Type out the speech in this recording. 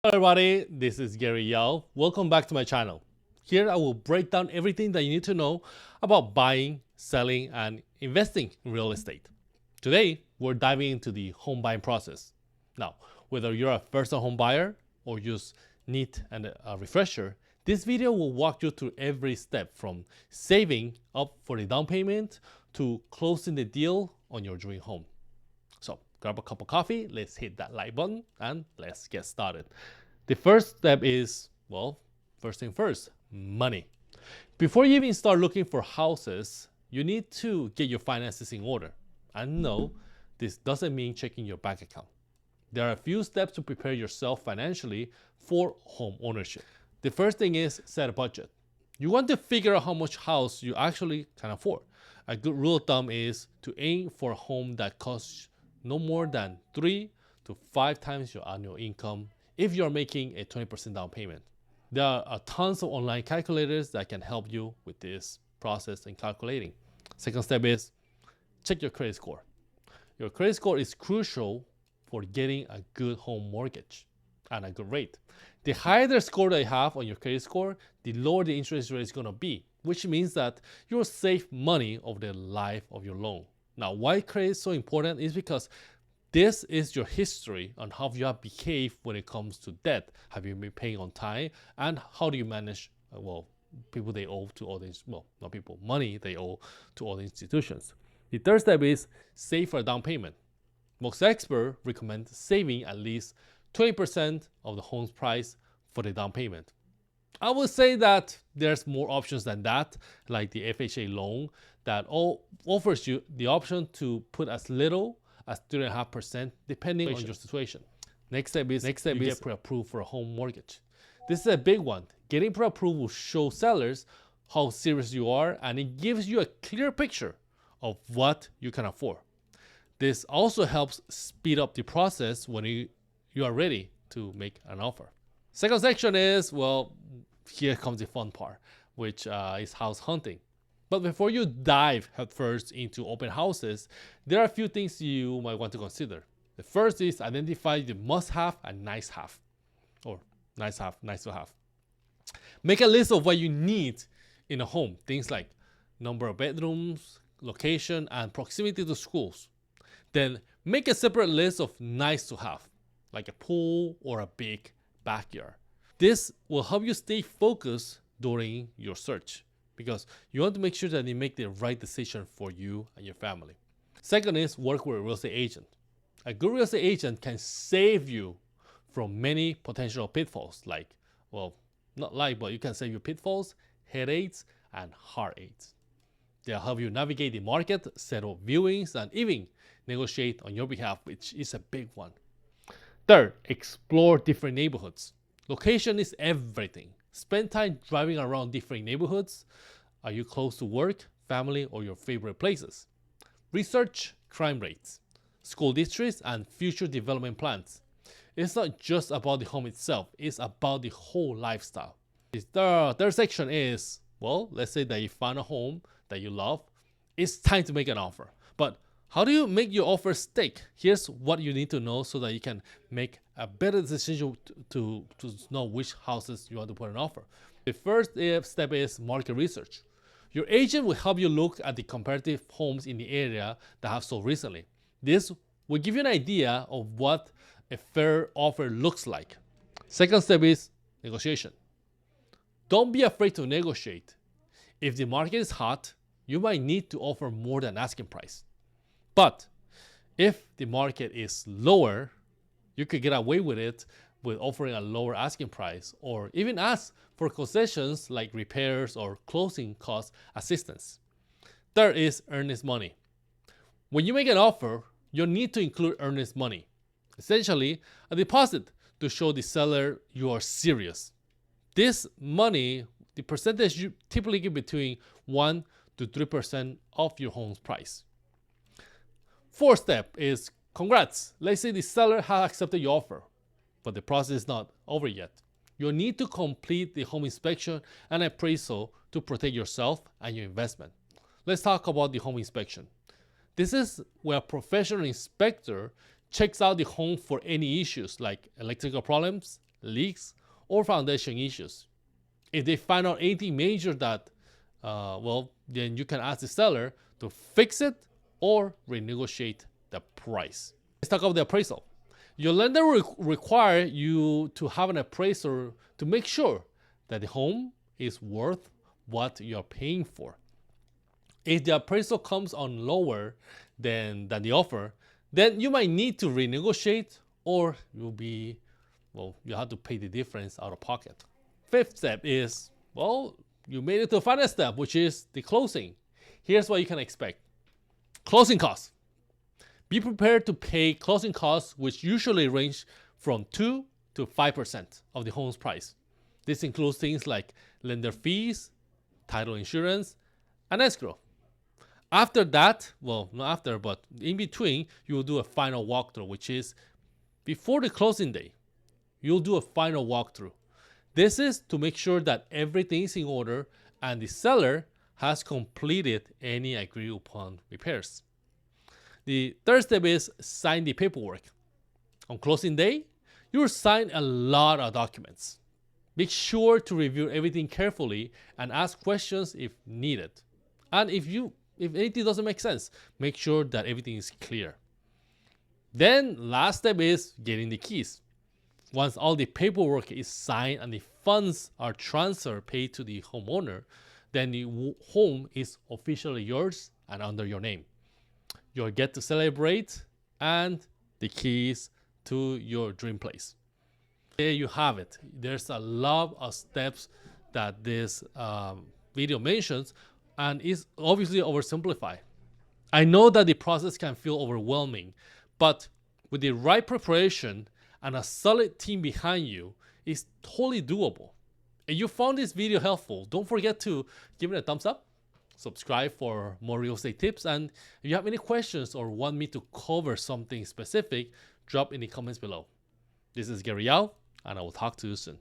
Hello everybody, this is Gary Yao. Welcome back to my channel. Here I will break down everything that you need to know about buying, selling, and investing in real estate. Today, we're diving into the home buying process. Now, whether you're a first-time home buyer or just need a refresher, this video will walk you through every step from saving up for the down payment to closing the deal on your dream home. So grab a cup of coffee, let's hit that like button, and let's get started. The first step is, well, first thing first, money. Before you even start looking for houses, you need to get your finances in order. And no, this doesn't mean checking your bank account. There are a few steps to prepare yourself financially for home ownership. The first thing is set a budget. You want to figure out how much house you actually can afford. A good rule of thumb is to aim for a home that costs no more than 3 to 5 times your annual income if you're making a 20% down payment. There are tons of online calculators that can help you with this process and calculating. Second step is check your credit score. Your credit score is crucial for getting a good home mortgage and a good rate. The higher the score that you have on your credit score, the lower the interest rate is going to be, which means that you'll save money over the life of your loan. Now, why credit is so important is because this is your history on how you have behaved when it comes to debt. Have you been paying on time? And how do you manage, people they owe to all these, not people, money they owe to all the institutions. The third step is save for a down payment. Most experts recommend saving at least 20% of the home's price for the down payment. I would say that there's more options than that, like the FHA loan that offers you the option to put as little as 3.5% depending on your situation. Next step is get pre-approved for a home mortgage. This is a big one. Getting pre-approved will show sellers how serious you are, and it gives you a clear picture of what you can afford. This also helps speed up the process when you are ready to make an offer. Second section is, well, here comes the fun part, which is house hunting. But before you dive headfirst into open houses, there are a few things you might want to consider. The first is identify the must-have and nice-have, or nice-have, nice-to-have. Make a list of what you need in a home, things like number of bedrooms, location, and proximity to schools. Then make a separate list of nice-to-have, like a pool or a big backyard. This will help you stay focused during your search because you want to make sure that you make the right decision for you and your family. Second is work with a real estate agent. A good real estate agent can save you from many potential pitfalls but you can save you pitfalls, headaches, and heartaches. They'll help you navigate the market, set up viewings, and even negotiate on your behalf, which is a big one. Third, explore different neighborhoods. Location is everything. Spend time driving around different neighborhoods. Are you close to work, family, or your favorite places? Research crime rates, school districts, and future development plans. It's not just about the home itself, it's about the whole lifestyle. The third section is, well, let's say that you found a home that you love. It's time to make an offer. But how do you make your offer stick? Here's what you need to know so that you can make a better decision to know which houses you want to put an offer. The first step is market research. Your agent will help you look at the comparative homes in the area that have sold recently. This will give you an idea of what a fair offer looks like. Second step is negotiation. Don't be afraid to negotiate. If the market is hot, you might need to offer more than asking price. But if the market is lower, you could get away with it with offering a lower asking price or even ask for concessions like repairs or closing cost assistance. Third is earnest money. When you make an offer, you'll need to include earnest money, essentially a deposit to show the seller you are serious. This money, the percentage you typically give between 1 to 3% of your home's price. Fourth step is congrats. Let's say the seller has accepted your offer, but the process is not over yet. You'll need to complete the home inspection and appraisal to protect yourself and your investment. Let's talk about the home inspection. This is where a professional inspector checks out the home for any issues like electrical problems, leaks, or foundation issues. If they find out anything major that, then you can ask the seller to fix it or renegotiate the price. Let's talk about the appraisal. Your lender will require you to have an appraiser to make sure that the home is worth what you're paying for. If the appraisal comes on lower than the offer, then you might need to renegotiate, or you have to pay the difference out of pocket. Fifth step is, you made it to the final step, which is the closing. Here's what you can expect. Closing costs. Be prepared to pay closing costs, which usually range from 2 to 5% of the home's price. This includes things like lender fees, title insurance, and escrow. After that, not after, but in between, you will do a final walkthrough, which is before the closing day. You'll do a final walkthrough. This is to make sure that everything is in order and the seller has completed any agreed upon repairs. The third step is sign the paperwork. On closing day, you will sign a lot of documents. Make sure to review everything carefully and ask questions if needed. And if anything doesn't make sense, make sure that everything is clear. Then last step is getting the keys. Once all the paperwork is signed and the funds are transferred paid to the homeowner, then the home is officially yours and under your name. You'll get to celebrate and the keys to your dream place. There you have it. There's a lot of steps that this video mentions, and is obviously oversimplified. I know that the process can feel overwhelming, but with the right preparation and a solid team behind you, it's totally doable. If you found this video helpful, don't forget to give it a thumbs up, subscribe for more real estate tips, and if you have any questions or want me to cover something specific, drop in the comments below. This is Gary Yao, and I will talk to you soon.